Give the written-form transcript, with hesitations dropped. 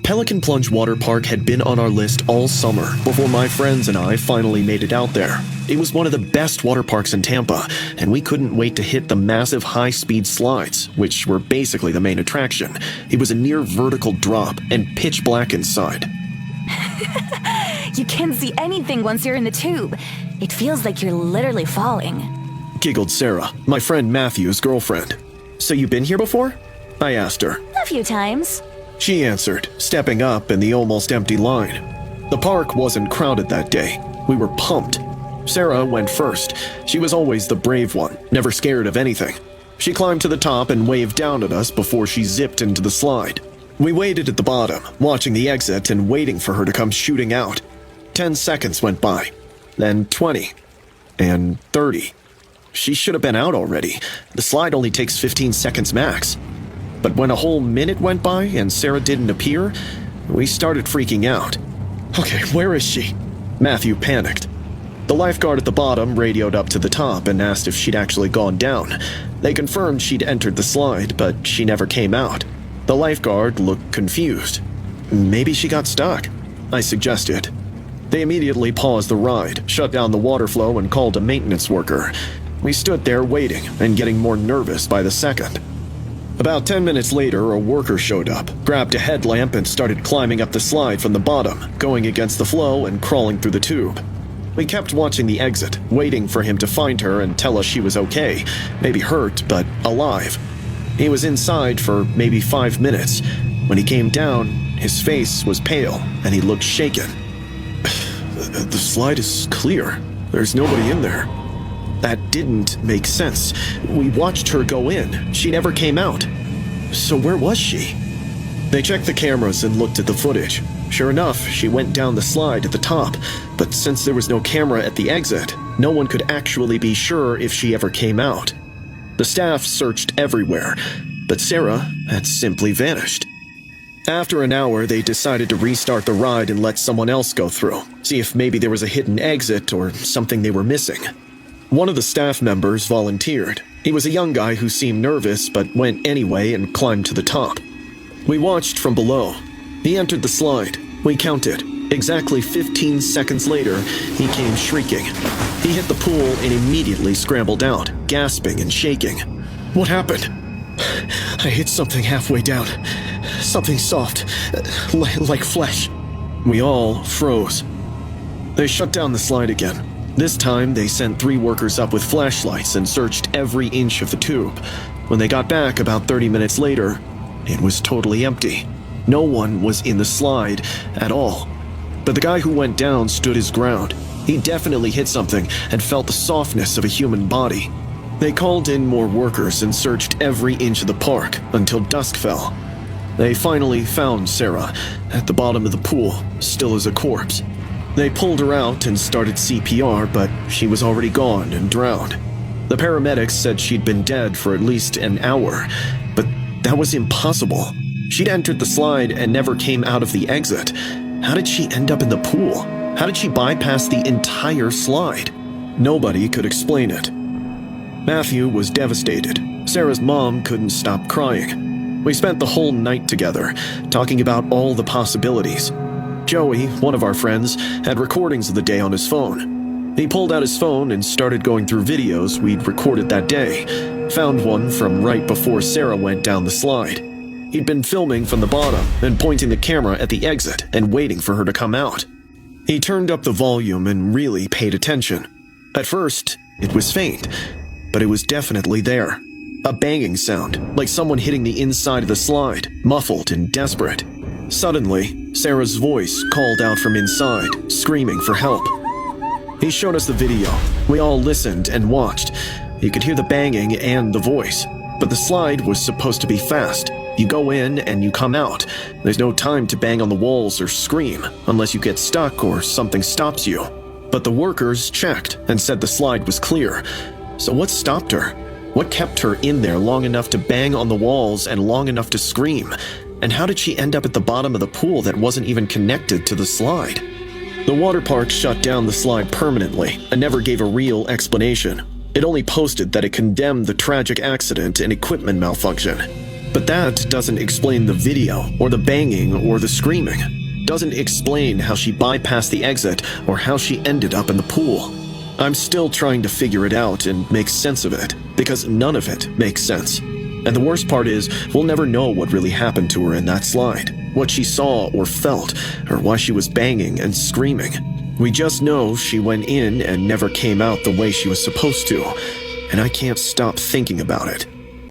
Pelican Plunge Water Park had been on our list all summer before my friends and I finally made it out there. It was one of the best water parks in Tampa, and we couldn't wait to hit the massive high-speed slides, which were basically the main attraction. It was a near vertical drop and pitch black inside. You can't see anything once you're in the tube. It feels like you're literally falling. Giggled Sarah, my friend Matthew's girlfriend. So you've been here before? I asked her. A few times. She answered, stepping up in the almost empty line. The park wasn't crowded that day. We were pumped. Sarah went first. She was always the brave one, never scared of anything. She climbed to the top and waved down at us before she zipped into the slide. We waited at the bottom, watching the exit and waiting for her to come shooting out. 10 seconds went by, then 20, and 30. She should have been out already. The slide only takes 15 seconds max. But when a whole minute went by and Sarah didn't appear, we started freaking out. Okay, where is she? Matthew panicked. The lifeguard at the bottom radioed up to the top and asked if she'd actually gone down. They confirmed she'd entered the slide, but she never came out. The lifeguard looked confused. Maybe she got stuck, I suggested. They immediately paused the ride, shut down the water flow, and called a maintenance worker. We stood there waiting and getting more nervous by the second. About 10 minutes later, a worker showed up, grabbed a headlamp, and started climbing up the slide from the bottom, going against the flow and crawling through the tube. We kept watching the exit, waiting for him to find her and tell us she was okay, maybe hurt, but alive. He was inside for maybe 5 minutes. When he came down, his face was pale, and he looked shaken. The slide is clear. There's nobody in there. That didn't make sense. We watched her go in. She never came out. So where was she? They checked the cameras and looked at the footage. Sure enough, she went down the slide at the top, but since there was no camera at the exit, no one could actually be sure if she ever came out. The staff searched everywhere, but Sarah had simply vanished. After an hour, they decided to restart the ride and let someone else go through, see if maybe there was a hidden exit or something they were missing. One of the staff members volunteered. He was a young guy who seemed nervous but went anyway and climbed to the top. We watched from below. He entered the slide. We counted. Exactly 15 seconds later, he came shrieking. He hit the pool and immediately scrambled out, gasping and shaking. What happened? I hit something halfway down. Something soft, like flesh. We all froze. They shut down the slide again. This time, they sent 3 workers up with flashlights and searched every inch of the tube. When they got back about 30 minutes later, it was totally empty. No one was in the slide at all. But the guy who went down stood his ground. He definitely hit something and felt the softness of a human body. They called in more workers and searched every inch of the park until dusk fell. They finally found Sarah at the bottom of the pool, still as a corpse. They pulled her out and started CPR, but she was already gone and drowned. The paramedics said she'd been dead for at least an hour, but that was impossible. She'd entered the slide and never came out of the exit. How did she end up in the pool? How did she bypass the entire slide? Nobody could explain it. Matthew was devastated. Sarah's mom couldn't stop crying. We spent the whole night together, talking about all the possibilities. Joey, one of our friends, had recordings of the day on his phone. He pulled out his phone and started going through videos we'd recorded that day. Found one from right before Sarah went down the slide. He'd been filming from the bottom and pointing the camera at the exit and waiting for her to come out. He turned up the volume and really paid attention. At first, it was faint, but it was definitely there. A banging sound, like someone hitting the inside of the slide, muffled and desperate. Suddenly, Sarah's voice called out from inside, screaming for help. He showed us the video. We all listened and watched. You could hear the banging and the voice, but the slide was supposed to be fast. You go in and you come out. There's no time to bang on the walls or scream, unless you get stuck or something stops you. But the workers checked and said the slide was clear. So what stopped her? What kept her in there long enough to bang on the walls and long enough to scream? And how did she end up at the bottom of the pool that wasn't even connected to the slide? The water park shut down the slide permanently and never gave a real explanation. It only posted that it condemned the tragic accident and equipment malfunction. But that doesn't explain the video, or the banging, or the screaming. Doesn't explain how she bypassed the exit, or how she ended up in the pool. I'm still trying to figure it out and make sense of it, because none of it makes sense. And the worst part is, we'll never know what really happened to her in that slide, what she saw or felt, or why she was banging and screaming. We just know she went in and never came out the way she was supposed to, and I can't stop thinking about it.